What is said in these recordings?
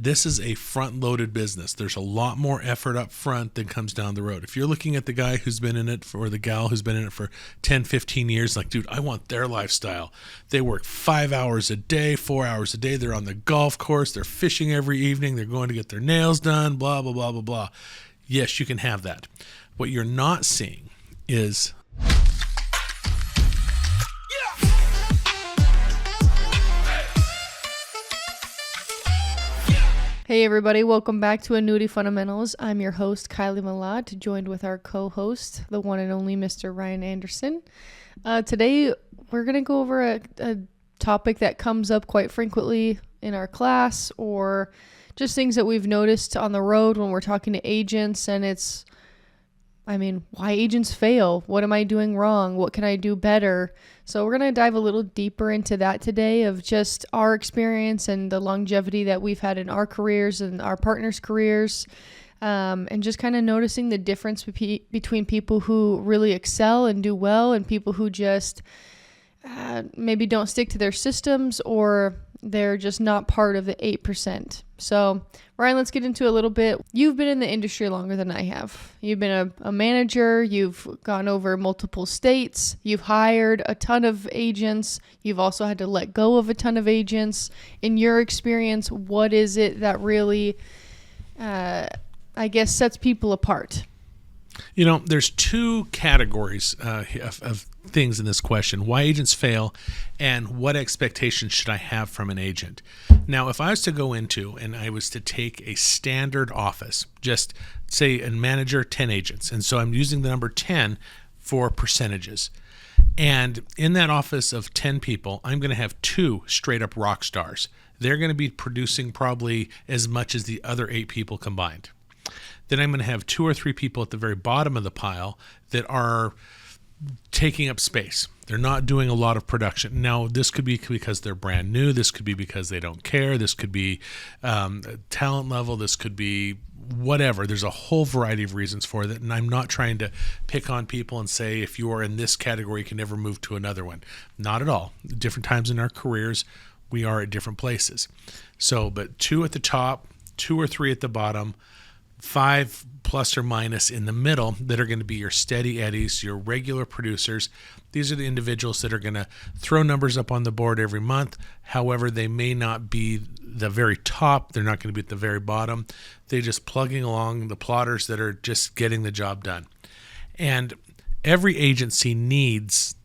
this is a front-loaded business. There's a lot more effort up front than comes down the road. If you're looking at the guy who's been in it or the gal who's been in it for 10, 15 years, like, dude, I want their lifestyle. They work 5 hours a day, 4 hours a day. They're on the golf course. They're fishing every evening. They're going to get their nails done, blah, blah, blah, blah, blah. Yes, you can have that. What you're not seeing is... Hey everybody, welcome back to Annuity Fundamentals. I'm your host, Kylie Malad, joined with our co-host, the one and only Mr. Ryan Anderson. Today, we're going to go over a topic that comes up quite frequently in our class, or just things that we've noticed on the road when we're talking to agents, and it's, why agents fail? What am I doing wrong? What can I do better? So we're going to dive a little deeper into that today, of just our experience and the longevity that we've had in our careers and our partners' careers, and just kind of noticing the difference between people who really excel and do well and people who just maybe don't stick to their systems, or they're just not part of the 8%. So, Ryan, let's get into a little bit. You've been in the industry longer than I have. You've been a manager. You've gone over multiple states. You've hired a ton of agents. You've also had to let go of a ton of agents. In your experience, what is it that really, sets people apart? You know, there's two categories of things in this question: why agents fail and what expectations should I have from an agent. Now, if I was to go into and I was to take a standard office, just say a manager, 10 agents, and so I'm using the number 10 for percentages. And in that office of 10 people, I'm going to have 2 straight up rock stars. They're going to be producing probably as much as the other 8 people combined. Then I'm going to have 2 or 3 people at the very bottom of the pile that are taking up space. They're not doing a lot of production. Now, this could be because they're brand new. This could be because they don't care. This could be talent level. This could be whatever. There's a whole variety of reasons for that. And I'm not trying to pick on people and say, if you are in this category, you can never move to another one. Not at all. Different times in our careers, we are at different places. So, but 2 at the top, 2 or 3 at the bottom, 5 plus or minus in the middle that are going to be your steady eddies, your regular producers. These are the individuals that are going to throw numbers up on the board every month. However, they may not be the very top. They're not going to be at the very bottom. They're just plugging along, the plotters that are just getting the job done. And every agency needs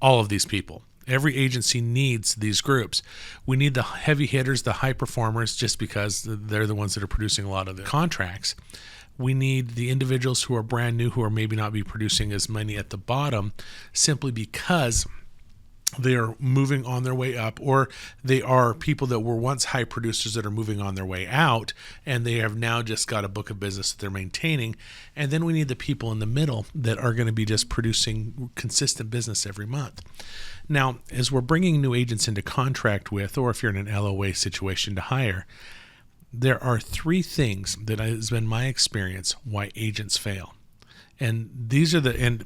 all of these people. Every agency needs these groups. We need the heavy hitters, the high performers, just because they're the ones that are producing a lot of the contracts. We need the individuals who are brand new, who are maybe not be producing as many at the bottom, simply because they are moving on their way up, or they are people that were once high producers that are moving on their way out, and they have now just got a book of business that they're maintaining. And then we need the people in the middle that are going to be just producing consistent business every month. Now, as we're bringing new agents into contract with, or if you're in an LOA situation to hire, there are 3 things that has been my experience why agents fail. And these are and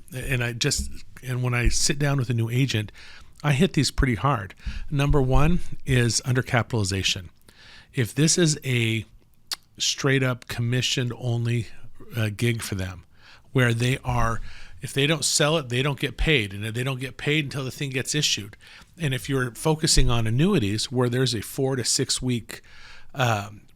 when I sit down with a new agent, I hit these pretty hard. Number 1 is undercapitalization. If this is a straight up commissioned only gig for them, where they are, if they don't sell it, they don't get paid, and they don't get paid until the thing gets issued. And if you're focusing on annuities, where there's a 4 to 6 week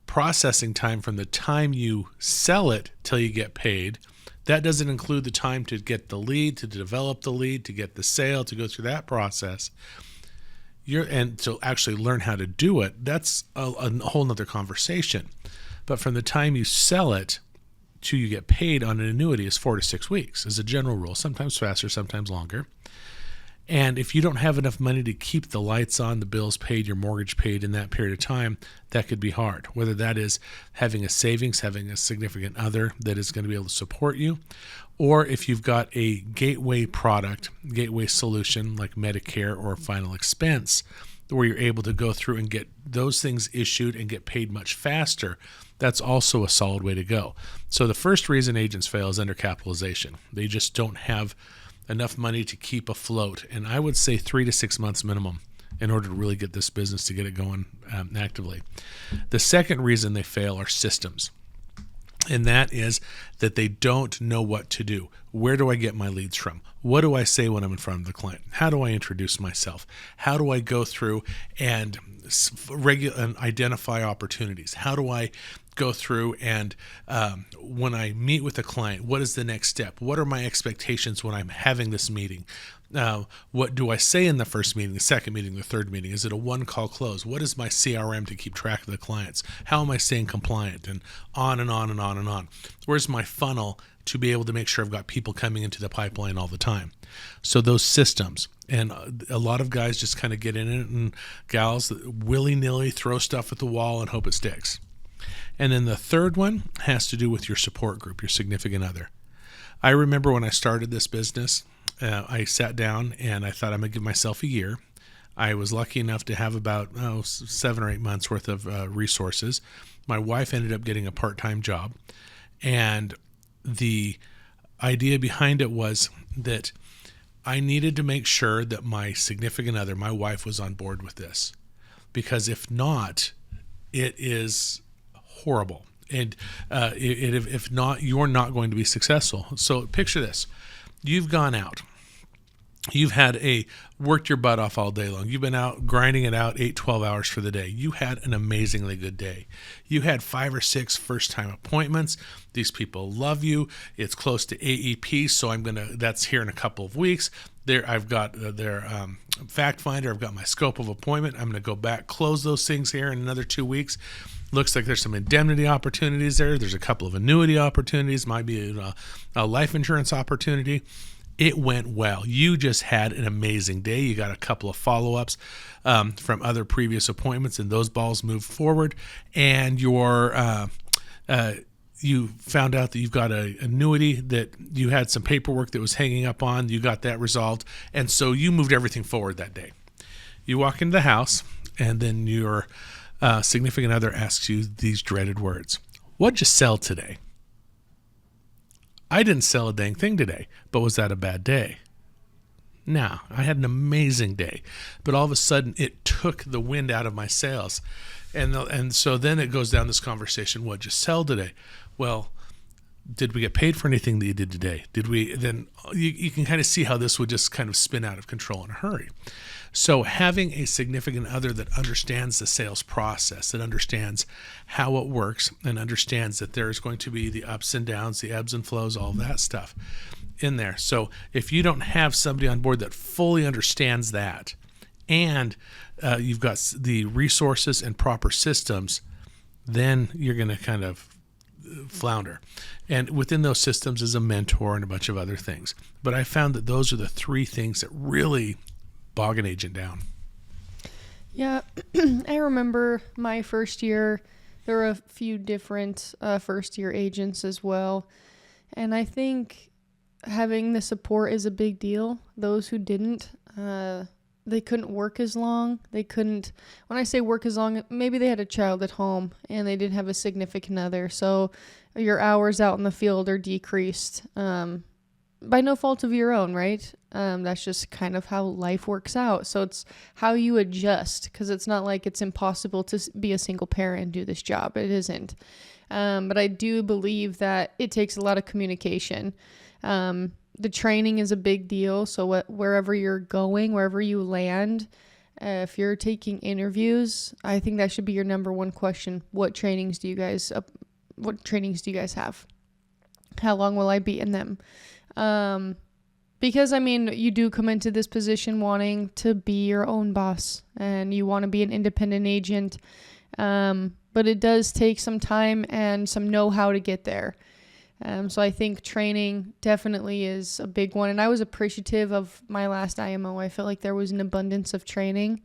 processing time from the time you sell it till you get paid, that doesn't include the time to get the lead, to develop the lead, to get the sale, to go through that process. And to actually learn how to do it, that's a whole nother conversation. But from the time you sell it to you get paid on an annuity is 4 to 6 weeks as a general rule, sometimes faster, sometimes longer. And if you don't have enough money to keep the lights on, the bills paid, your mortgage paid in that period of time, that could be hard. Whether that is having a savings, having a significant other that is going to be able to support you, or if you've got a gateway product, gateway solution like Medicare or final expense, where you're able to go through and get those things issued and get paid much faster, that's also a solid way to go. So the first reason agents fail is undercapitalization. They just don't have enough money to keep afloat. And I would say 3 to 6 months minimum in order to really get this business to get it going actively. The second reason they fail are systems. And that is that they don't know what to do. Where do I get my leads from? What do I say when I'm in front of the client? How do I introduce myself? How do I go through and identify opportunities? How do I go through and when I meet with a client, what is the next step? What are my expectations when I'm having this meeting? What do I say in the first meeting, the second meeting, the third meeting? Is it a one-call close? What is my CRM to keep track of the clients? How am I staying compliant? And on and on and on and on. Where's my funnel to be able to make sure I've got people coming into the pipeline all the time? So those systems. And a lot of guys just kind of get in it, and gals willy-nilly throw stuff at the wall and hope it sticks. And then the third one has to do with your support group, your significant other. I remember when I started this business, I sat down and I thought I'm going to give myself a year. I was lucky enough to have about 7 or 8 months worth of resources. My wife ended up getting a part-time job. And the idea behind it was that I needed to make sure that my significant other, my wife, was on board with this. Because if not, it is horrible. And if not, you're not going to be successful. So picture this. You've gone out. You've worked your butt off all day long. You've been out grinding it out 8, 12 hours for the day. You had an amazingly good day. You had 5 or 6 first-time appointments. These people love you. It's close to AEP, so that's here in a couple of weeks. I've got their fact finder. I've got my scope of appointment. I'm going to go back, close those things here in another 2 weeks. Looks like there's some indemnity opportunities there. There's a couple of annuity opportunities, might be a life insurance opportunity. It went well. You just had an amazing day. You got a couple of follow-ups from other previous appointments, and those balls moved forward. And you found out that you've got an annuity that you had some paperwork that was hanging up on. You got that resolved. And so you moved everything forward that day. You walk into the house, and then your significant other asks you these dreaded words. What'd you sell today? I didn't sell a dang thing today, but was that a bad day? No, I had an amazing day, but all of a sudden it took the wind out of my sails. And so then it goes down this conversation, what'd you sell today? Well, did we get paid for anything that you did today? Then you can kind of see how this would just kind of spin out of control in a hurry. So having a significant other that understands the sales process, that understands how it works, and understands that there's going to be the ups and downs, the ebbs and flows, all that stuff in there. So if you don't have somebody on board that fully understands that, and you've got the resources and proper systems, then you're going to kind of flounder. And within those systems is a mentor and a bunch of other things. But I found that those are the 3 things that really bog an agent down. Yeah, I remember my first year, there were a few different first-year agents as well. And I think having the support is a big deal. Those who didn't, they couldn't work as long. When I say work as long, maybe they had a child at home and they didn't have a significant other. So your hours out in the field are decreased by no fault of your own, right? That's just kind of how life works out. So it's how you adjust, because it's not like it's impossible to be a single parent and do this job. It isn't. But I do believe that it takes a lot of communication. The training is a big deal. So wherever you're going, wherever you land, if you're taking interviews, I think that should be your number one question. What trainings do you guys have? How long will I be in them? Because you do come into this position wanting to be your own boss and you want to be an independent agent. But it does take some time and some know-how to get there. So I think training definitely is a big one. And I was appreciative of my last IMO. I felt like there was an abundance of training.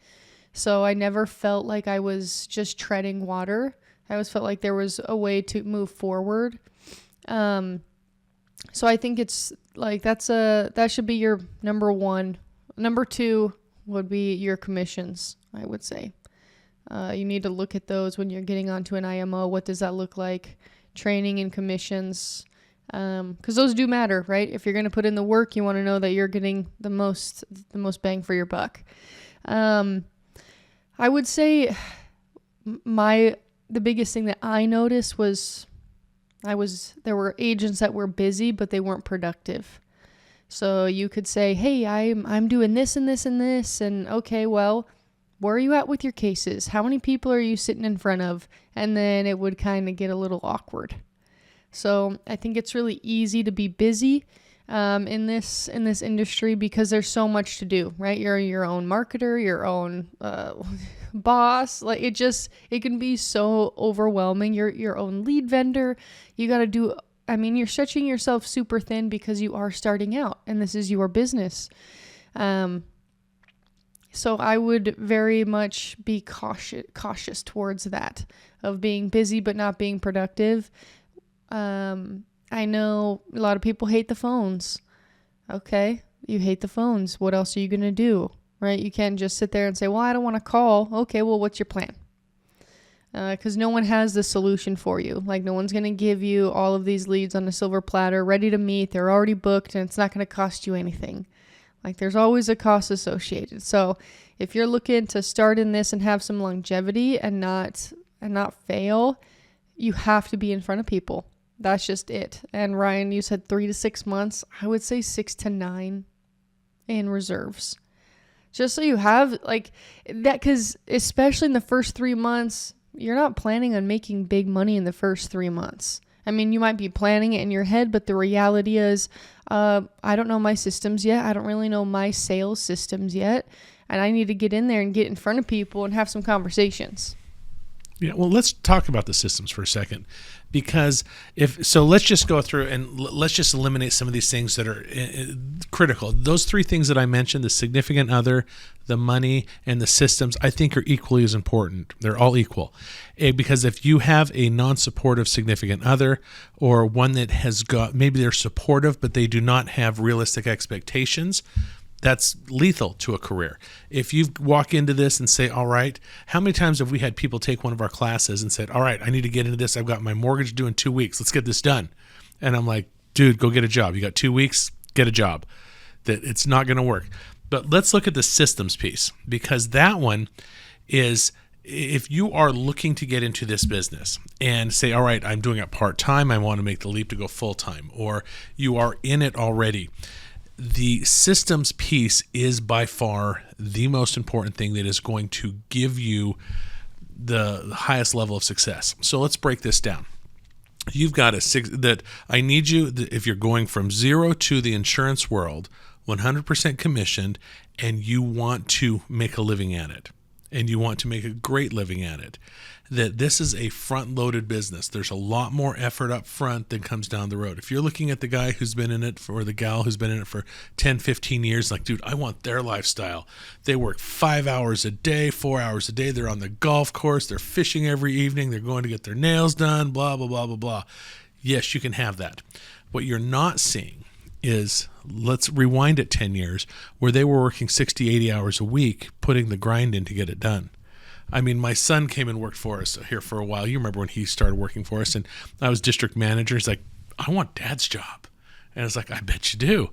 So I never felt like I was just treading water. I always felt like there was a way to move forward. So I think it's like that should be your number one. Number 2 would be your commissions, I would say. You need to look at those when you're getting onto an IMO. What does that look like? Training and commissions, because those do matter, right? If you're going to put in the work, you want to know that you're getting the most bang for your buck. I would say the biggest thing that I noticed was there were agents that were busy, but they weren't productive. So you could say, hey, I'm doing this and this and this. And okay, well, where are you at with your cases? How many people are you sitting in front of? And then it would kind of get a little awkward. So I think it's really easy to be busy in this industry because there's so much to do, right? You're your own marketer, your own boss. Like it can be so overwhelming. You're your own lead vendor. You got to do. I mean, you're stretching yourself super thin because you are starting out, and this is your business. So I would very much be cautious towards that of being busy but not being productive. I know a lot of people hate the phones. Okay, you hate the phones. What else are you going to do? Right? You can't just sit there and say, well, I don't want to call. Okay, well, what's your plan? Because no one has the solution for you. Like, no one's going to give you all of these leads on a silver platter, ready to meet. They're already booked, and it's not going to cost you anything. Like, there's always a cost associated. So if you're looking to start in this and have some longevity and not fail, you have to be in front of people. That's just it. And Ryan, you said 3 to 6 months. I would say 6 to 9 in reserves. Just so you have like that, because especially in the first 3 months, you're not planning on making big money in the first 3 months. I mean, you might be planning it in your head, but the reality is, I don't know my systems yet. I don't really know my sales systems yet. And I need to get in there and get in front of people and have some conversations. Yeah, well, let's talk about the systems for a second, because let's just go through and let's just eliminate some of these things that are critical. Those 3 things that I mentioned, the significant other, the money, and the systems, I think are equally as important. They're all equal. Because if you have a non-supportive significant other, or one that has got, maybe they're supportive, but they do not have realistic expectations, that's lethal to a career. If you walk into this and say, all right, how many times have we had people take one of our classes and said, all right, I need to get into this. I've got my mortgage due in 2 weeks. Let's get this done. And I'm like, dude, go get a job. You got 2 weeks, get a job. That it's not going to work. But let's look at the systems piece, because that one is, if you are looking to get into this business and say, all right, I'm doing it part-time, I want to make the leap to go full-time, or you are in it already, the systems piece is by far the most important thing that is going to give you the highest level of success. So let's break this down. You've got I need you, if you're going from zero to the insurance world, 100% commissioned, and you want to make a living at it, and you want to make a great living at it, that this is a front-loaded business. There's a lot more effort up front than comes down the road. If you're looking at the guy who's been in it or the gal who's been in it for 10, 15 years, like, dude, I want their lifestyle. They work 5 hours a day, 4 hours a day. They're on the golf course. They're fishing every evening. They're going to get their nails done, blah, blah, blah, blah, blah. Yes, you can have that. What you're not seeing is, let's rewind it 10 years, where they were working 60, 80 hours a week, putting the grind in to get it done. I mean, my son came and worked for us here for a while. You remember when he started working for us, and I was district manager. He's like, I want Dad's job. And I was like, I bet you do.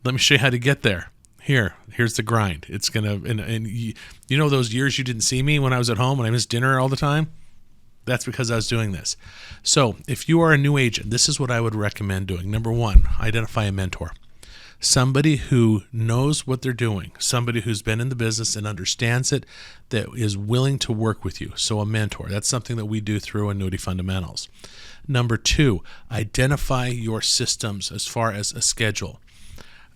Let me show you how to get there. Here's the grind. It's going to, and you know those years you didn't see me when I was at home and I missed dinner all the time? That's because I was doing this. So if you are a new agent, this is what I would recommend doing. Number 1, identify a mentor. Somebody who knows what they're doing, somebody who's been in the business and understands it, that is willing to work with you. So a mentor. That's something that we do through Annuity Fundamentals. Number 2, identify your systems as far as a schedule.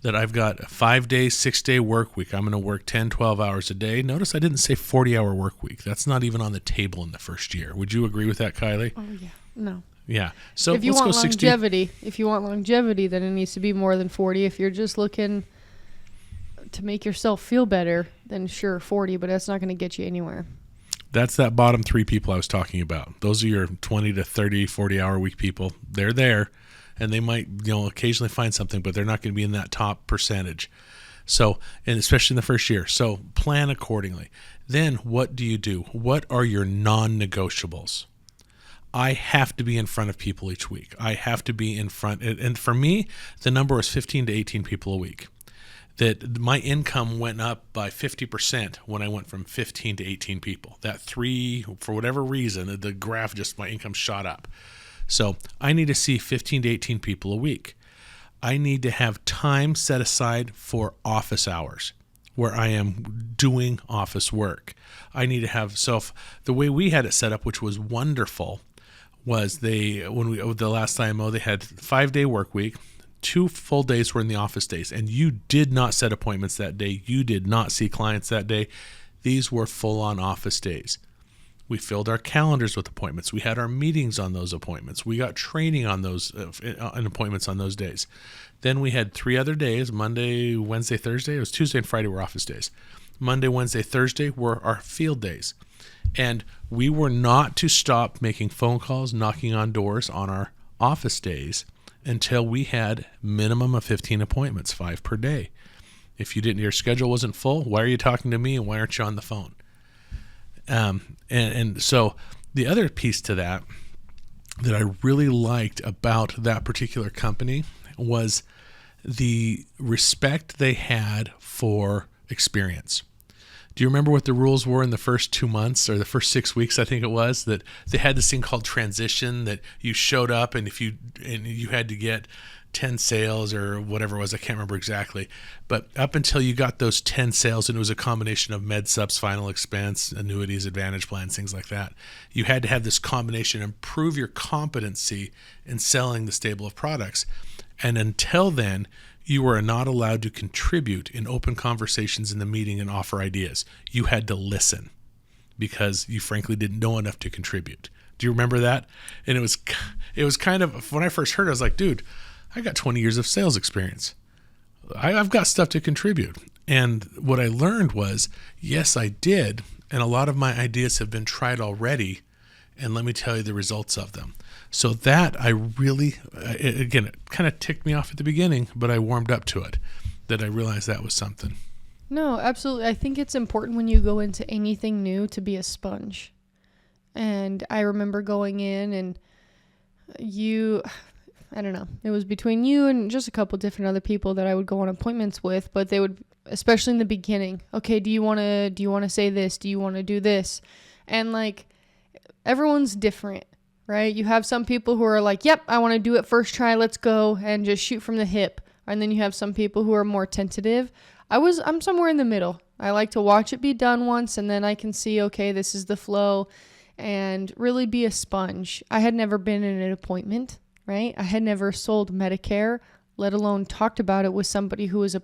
That I've got a 5-day, 6-day work week. I'm going to work 10, 12 hours a day. Notice I didn't say 40-hour work week. That's not even on the table in the first year. Would you agree with that, Kylie? Oh, yeah. No. Yeah. So if you want longevity, then it needs to be more than 40. If you're just looking to make yourself feel better, then sure, 40, but that's not going to get you anywhere. That's that bottom 3 people I was talking about. Those are your 20 to 30, 40-hour week people. They're there, and they might, occasionally find something, but they're not going to be in that top percentage. So, and especially in the first year. So plan accordingly. Then what do you do? What are your non-negotiables? I have to be in front of people each week. I have to be in front. And for me, the number was 15 to 18 people a week. that my income went up by 50% when I went from 15 to 18 people. That 3, for whatever reason, the graph just, my income shot up. So I need to see 15 to 18 people a week. I need to have time set aside for office hours where I am doing office work. I need to have, the way we had it set up, which was wonderful, was the last IMO, they had 5-day work week. 2 full days were in the office days, and you did not set appointments that day. You did not see clients that day. These were full-on office days. We filled our calendars with appointments. We had our meetings on those appointments. We got training on those appointments on those days. Then we had 3 other days, Monday, Wednesday, Thursday. It was Tuesday and Friday were office days. Monday, Wednesday, Thursday were our field days. And we were not to stop making phone calls, knocking on doors on our office days until we had minimum of 15 appointments, 5 per day. If your schedule wasn't full, why are you talking to me and why aren't you on the phone? And so the other piece to that I really liked about that particular company was the respect they had for experience. Do you remember what the rules were in the first 2 months or the first 6 weeks? I think it was that they had this thing called transition, that you showed up and you had to get 10 sales or whatever it was. I can't remember exactly, but up until you got those 10 sales, and it was a combination of med subs, final expense, annuities, advantage plans, things like that. You had to have this combination and prove your competency in selling the stable of products. And until then, you were not allowed to contribute in open conversations in the meeting and offer ideas. You had to listen because you frankly didn't know enough to contribute. Do you remember that? And it was kind of, when I first heard it, I was like, dude, I got 20 years of sales experience. I've got stuff to contribute. And what I learned was, yes, I did. And a lot of my ideas have been tried already. And let me tell you the results of them. So that I really, again, it kind of ticked me off at the beginning, but I warmed up to it, that I realized that was something. No, absolutely. I think it's important when you go into anything new to be a sponge. And I remember going in and I don't know, it was between you and just a couple different other people that I would go on appointments with, but they would, especially in the beginning, okay, do you want to say this? Do you want to do this? And like, everyone's different, right? You have some people who are like, yep, I want to do it first try, let's go, and just shoot from the hip. And then you have some people who are more tentative. I'm somewhere in the middle. I like to watch it be done once, and then I can see, okay, this is the flow, and really be a sponge. I had never been in an appointment, right? I had never sold Medicare, let alone talked about it with somebody who was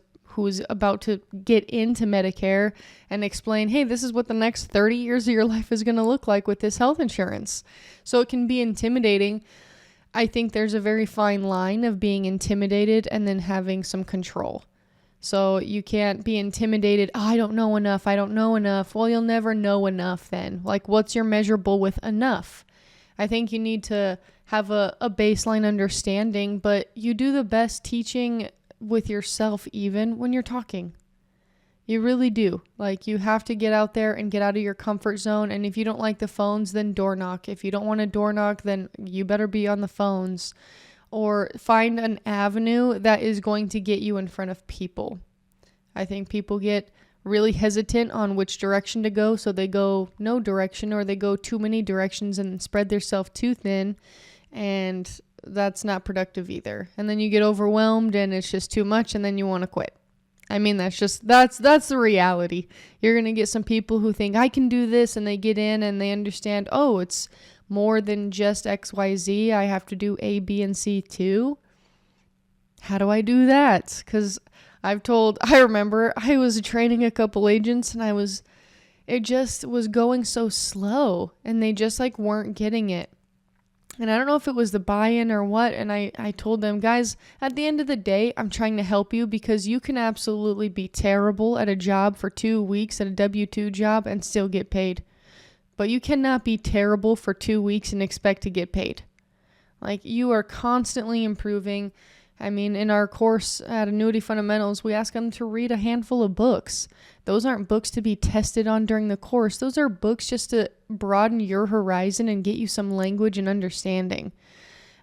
about to get into Medicare and explain, hey, this is what the next 30 years of your life is going to look like with this health insurance. So it can be intimidating. I think there's a very fine line of being intimidated and then having some control. So you can't be intimidated. Oh, I don't know enough. Well, you'll never know enough then. Like, what's your measurable with enough? I think you need to have a baseline understanding, but you do the best teaching with yourself even when you're talking. You really do. Like, you have to get out there and get out of your comfort zone. And if you don't like the phones, then door knock. If you don't want to door knock, then you better be on the phones. Or find an avenue that is going to get you in front of people. I think people get really hesitant on which direction to go, so they go no direction, or they go too many directions and spread themselves too thin, and that's not productive either. And then you get overwhelmed and it's just too much, and then you want to quit. I mean, that's the reality. You're going to get some people who think, I can do this, and they get in and they understand, oh, it's more than just XYZ. I have to do A, B, and C too. How do I do that? Because I remember I was training a couple agents, and it just was going so slow, and they just like weren't getting it. And I don't know if it was the buy-in or what. And I told them, guys, at the end of the day, I'm trying to help you, because you can absolutely be terrible at a job for 2 weeks at a W-2 job and still get paid. But you cannot be terrible for 2 weeks and expect to get paid. Like, you are constantly improving. I mean, in our course at Annuity Fundamentals, we ask them to read a handful of books. Those aren't books to be tested on during the course. Those are books just to broaden your horizon and get you some language and understanding.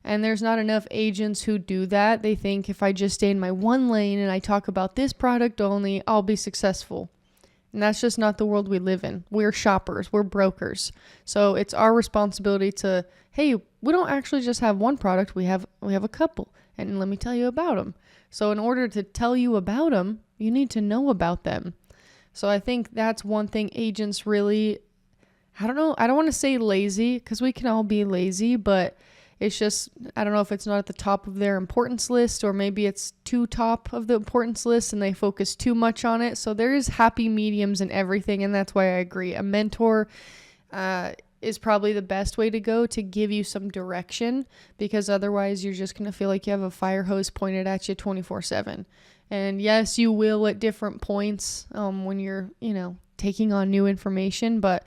And there's not enough agents who do that. They think if I just stay in my one lane and I talk about this product only, I'll be successful. And that's just not the world we live in. We're shoppers. We're brokers. So it's our responsibility to, hey, we don't actually just have one product. We have a couple. And let me tell you about them. So in order to tell you about them, you need to know about them. So I think that's one thing agents really, I don't know. I don't want to say lazy because we can all be lazy, but it's just, I don't know if it's not at the top of their importance list, or maybe it's too top of the importance list and they focus too much on it. So there's happy mediums in everything. And that's why I agree. A mentor is probably the best way to go to give you some direction, because otherwise you're just going to feel like you have a fire hose pointed at you 24/7. And yes, you will at different points when you're, taking on new information, but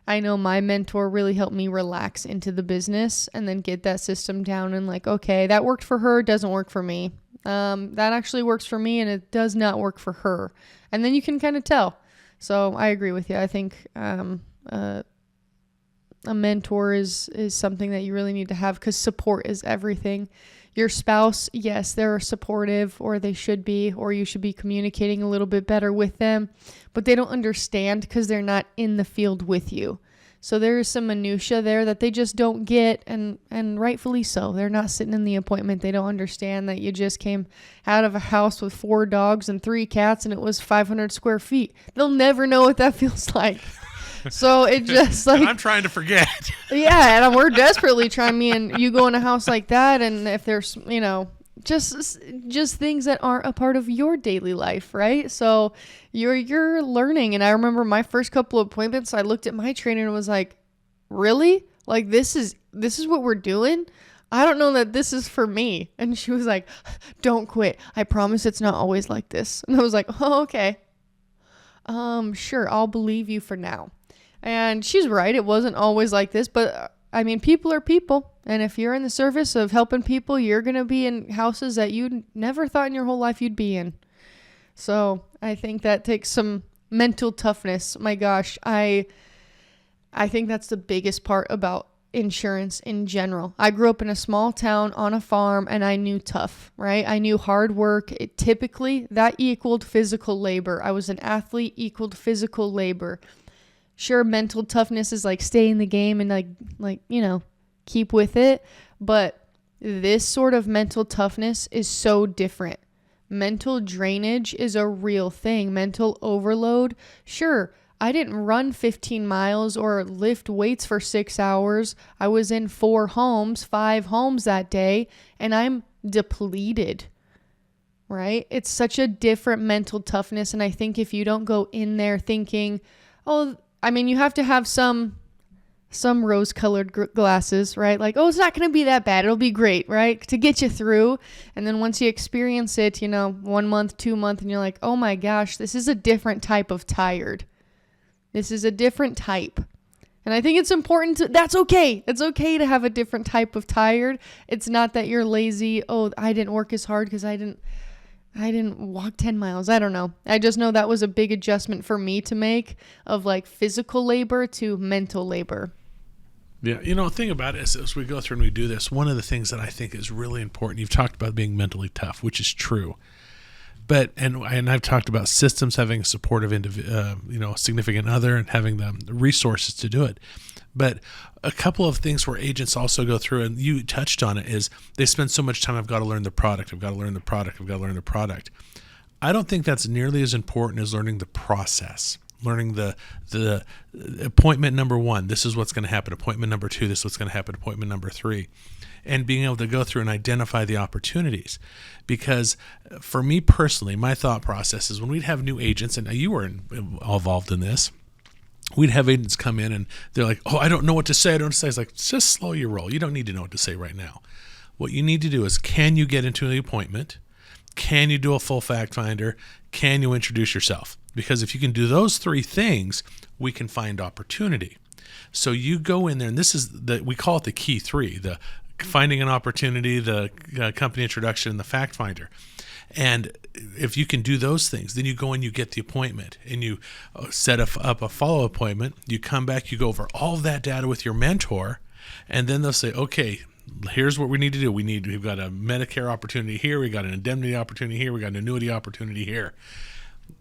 I know my mentor really helped me relax into the business and then get that system down and like, okay, that worked for her, doesn't work for me. That actually works for me and it does not work for her. And then you can kind of tell. So I agree with you. I think a mentor is something that you really need to have, because support is everything. Your spouse, yes, they're supportive, or they should be, or you should be communicating a little bit better with them, but they don't understand because they're not in the field with you. So there is some minutia there that they just don't get, and rightfully so. They're not sitting in the appointment. They don't understand that you just came out of a house with 4 dogs and 3 cats and it was 500 square feet. They'll never know what that feels like. So it just like, I'm trying to forget. Yeah, and we're desperately trying. Me and you go in a house like that, and if there's just things that aren't a part of your daily life, right? So you're learning. And I remember my first couple of appointments, I looked at my trainer and was like, "Really? Like this is what we're doing? I don't know that this is for me." And she was like, "Don't quit. I promise it's not always like this." And I was like, "Oh, okay. Sure, I'll believe you for now." And she's right. It wasn't always like this, but I mean, people are people. And if you're in the service of helping people, you're going to be in houses that you never thought in your whole life you'd be in. So I think that takes some mental toughness. My gosh, I think that's the biggest part about insurance in general. I grew up in a small town on a farm, and I knew tough, right? I knew hard work. It typically, that equaled physical labor. I was an athlete, equaled physical labor. Sure, mental toughness is like stay in the game and like keep with it. But this sort of mental toughness is so different. Mental drainage is a real thing. Mental overload. Sure, I didn't run 15 miles or lift weights for 6 hours. I was in 5 homes that day, and I'm depleted, right? It's such a different mental toughness. And I think if you don't go in there thinking, oh, I mean, you have to have some rose-colored glasses, right? Like, oh, it's not going to be that bad. It'll be great, right? To get you through. And then once you experience it, 1 month, 2 months, and you're like, oh my gosh, this is a different type of tired. This is a different type. And I think it's important that's okay. It's okay to have a different type of tired. It's not that you're lazy. Oh, I didn't work as hard because I didn't walk 10 miles. I don't know. I just know that was a big adjustment for me to make, of like physical labor to mental labor. Yeah. The thing about it is, as we go through and we do this, one of the things that I think is really important, you've talked about being mentally tough, which is true. But, and I've talked about systems, having a supportive, significant other, and having the resources to do it. But a couple of things where agents also go through, and you touched on it, is they spend so much time, I've got to learn the product. I don't think that's nearly as important as learning the process, learning the appointment number 1. This is what's going to happen. Appointment number 2. This is what's going to happen. Appointment number 3. And being able to go through and identify the opportunities. Because for me personally, my thought process is when we'd have new agents, and you were involved in this, we'd have agents come in and they're like, oh, I don't know what to say. I was like, just slow your roll. You don't need to know what to say right now. What you need to do is, can you get into the appointment? Can you do a full fact finder? Can you introduce yourself? Because if you can do those 3 things, we can find opportunity. So you go in there, and this is we call it the key 3, the finding an opportunity, the company introduction, and the fact finder. And if you can do those things, then you go and you get the appointment, and you set up a follow-up appointment. You come back, you go over all of that data with your mentor, and then they'll say, okay, here's what we need to do. We've got a Medicare opportunity here. We got an indemnity opportunity here. We got an annuity opportunity here.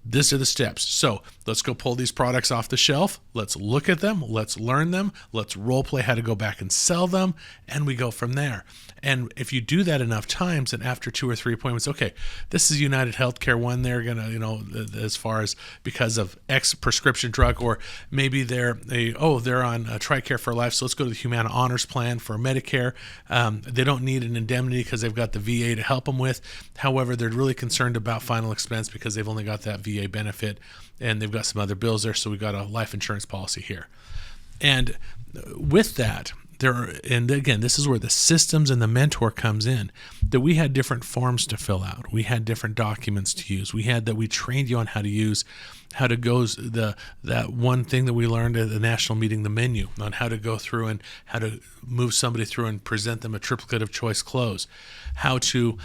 These are the steps. So let's go pull these products off the shelf. Let's look at them. Let's learn them. Let's role play how to go back and sell them. And we go from there. And if you do that enough times, and after 2 or 3 appointments, okay, this is United Healthcare one. They're going to, as far as because of X prescription drug, or maybe they're on TRICARE for life. So let's go to the Humana Honors Plan for Medicare. They don't need an indemnity because they've got the VA to help them with. However, they're really concerned about final expense because they've only got that VA benefit and they've got some other bills there. So we've got a life insurance policy here. And with that, and again, this is where the systems and the mentor comes in, that we had different forms to fill out. We had different documents to use. We trained you on how to go that one thing that we learned at the national meeting, the menu, on how to go through and how to move somebody through and present them a triplicate of choice close, how to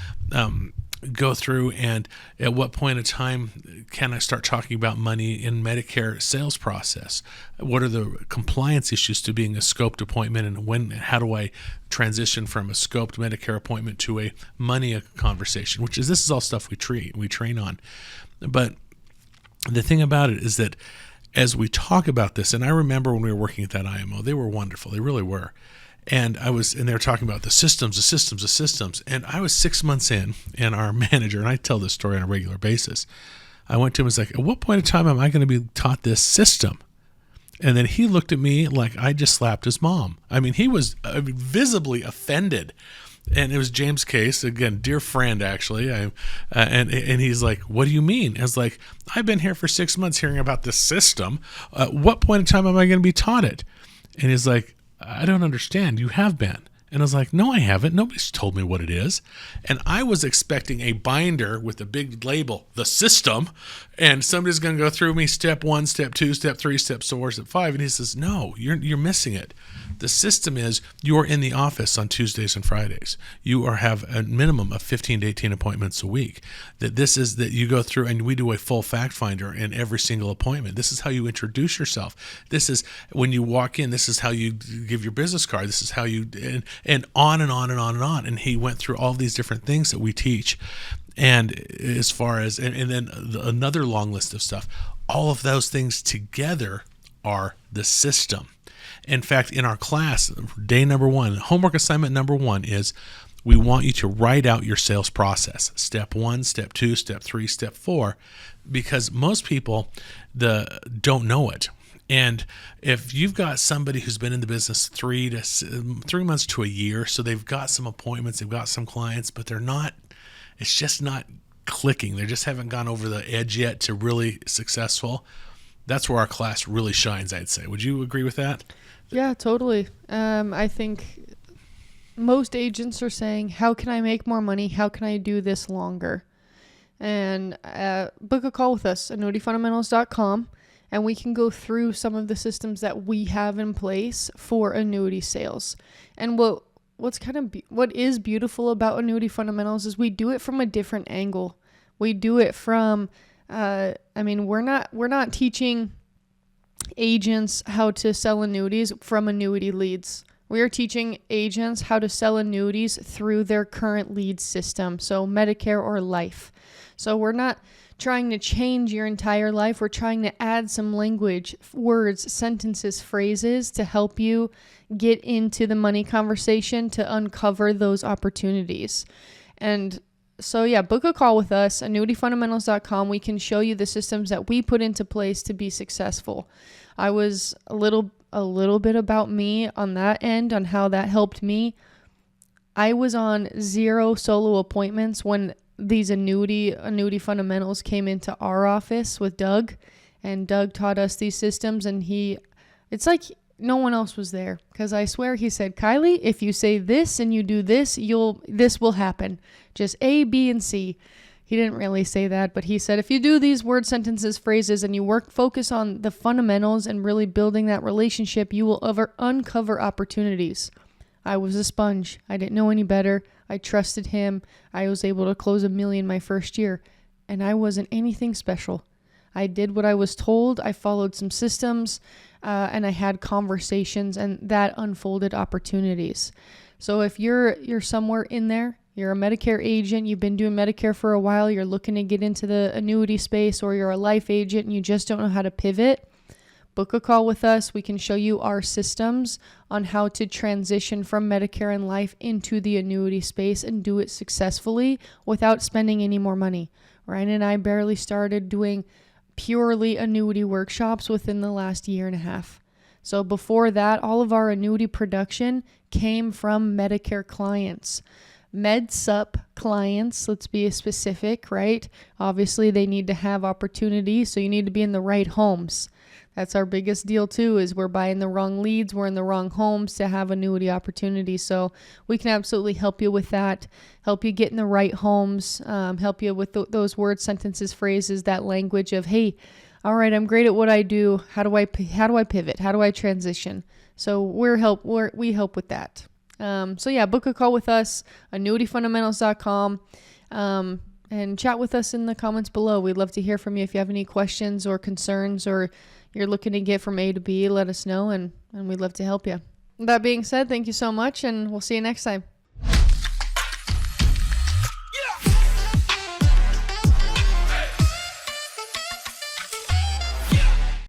go through and at what point in time can I start talking about money in Medicare sales process? What are the compliance issues to being a scoped appointment, and how do I transition from a scoped Medicare appointment to a money conversation, this is all stuff we train on. But the thing about it is that as we talk about this, and I remember when we were working at that IMO, they were wonderful. They really were. And they were talking about the systems. And I was 6 months in, and our manager, and I tell this story on a regular basis, I went to him and was like, at what point in time am I going to be taught this system? And then he looked at me like I just slapped his mom. I mean, he was visibly offended. And it was James Case, again, dear friend, actually. And he's like, what do you mean? I was like, I've been here for 6 months hearing about this system. At what point in time am I going to be taught it? And he's like, I don't understand. You have been. And I was like, no, I haven't. Nobody's told me what it is. And I was expecting a binder with a big label, the system, and somebody's going to go through me step 1, step 2, step 3, step 4, step 5. And he says, no, you're missing it. The system is you're in the office on Tuesdays and Fridays. You have a minimum of 15 to 18 appointments a week. That you go through, and we do a full fact finder in every single appointment. This is how you introduce yourself. This is when you walk in. This is how you give your business card. This is how you and on and on and on and on. And he went through all these different things that we teach. And as far as, and then another long list of stuff, all of those things together are the system. In fact, in our class, day number 1, homework assignment number 1 is we want you to write out your sales process. Step 1, step 2, step 3, step 4, because most people don't know it. And if you've got somebody who's been in the business 3 months to a year, so they've got some appointments, they've got some clients, but it's just not clicking. They just haven't gone over the edge yet to really successful. That's where our class really shines, I'd say. Would you agree with that? Yeah, totally. I think most agents are saying, how can I make more money? How can I do this longer? And book a call with us, annuityfundamentals.com, and we can go through some of the systems that we have in place for annuity sales. And what is beautiful about Annuity Fundamentals is we do it from a different angle. We do it from, we're not teaching agents how to sell annuities from annuity leads. We are teaching agents how to sell annuities through their current lead system, so Medicare or life. So we're not trying to change your entire life. We're trying to add some language, words, sentences, phrases to help you get into the money conversation to uncover those opportunities. And so yeah, book a call with us, annuityfundamentals.com. We can show you the systems that we put into place to be successful. I was a little bit about me on that end, on how that helped me. I was on 0 solo appointments when these annuity fundamentals came into our office with Doug, and Doug taught us these systems, and it's like no one else was there, because I swear he said, Kylie, if you say this and you do this, this will happen. Just A, B, and C. He didn't really say that, but he said, if you do these word sentences, phrases, and you focus on the fundamentals and really building that relationship, you will uncover opportunities. I was a sponge. I didn't know any better. I trusted him. I was able to close $1 million my first year, and I wasn't anything special. I did what I was told. I followed some systems, and I had conversations, and that unfolded opportunities. So if you're somewhere in there, you're a Medicare agent, you've been doing Medicare for a while, you're looking to get into the annuity space, or you're a life agent and you just don't know how to pivot, book a call with us. We can show you our systems on how to transition from Medicare and life into the annuity space and do it successfully without spending any more money. Ryan and I barely started doing purely annuity workshops within the last year and a half. So before that, all of our annuity production came from Medicare clients. MedSup clients, let's be specific, right? Obviously, they need to have opportunities, so you need to be in the right homes. That's our biggest deal too, is we're buying the wrong leads, we're in the wrong homes to have annuity opportunities. So we can absolutely help you with that, help you get in the right homes, help you with those words, sentences, phrases, that language of, hey, all right, I'm great at what I do. How do I pivot? How do I transition? So we help with that. So yeah, book a call with us, annuityfundamentals.com, and chat with us in the comments below. We'd love to hear from you. If you have any questions or concerns, or you're looking to get from A to B, let us know, and we'd love to help you. That being said, thank you so much, and we'll see you next time.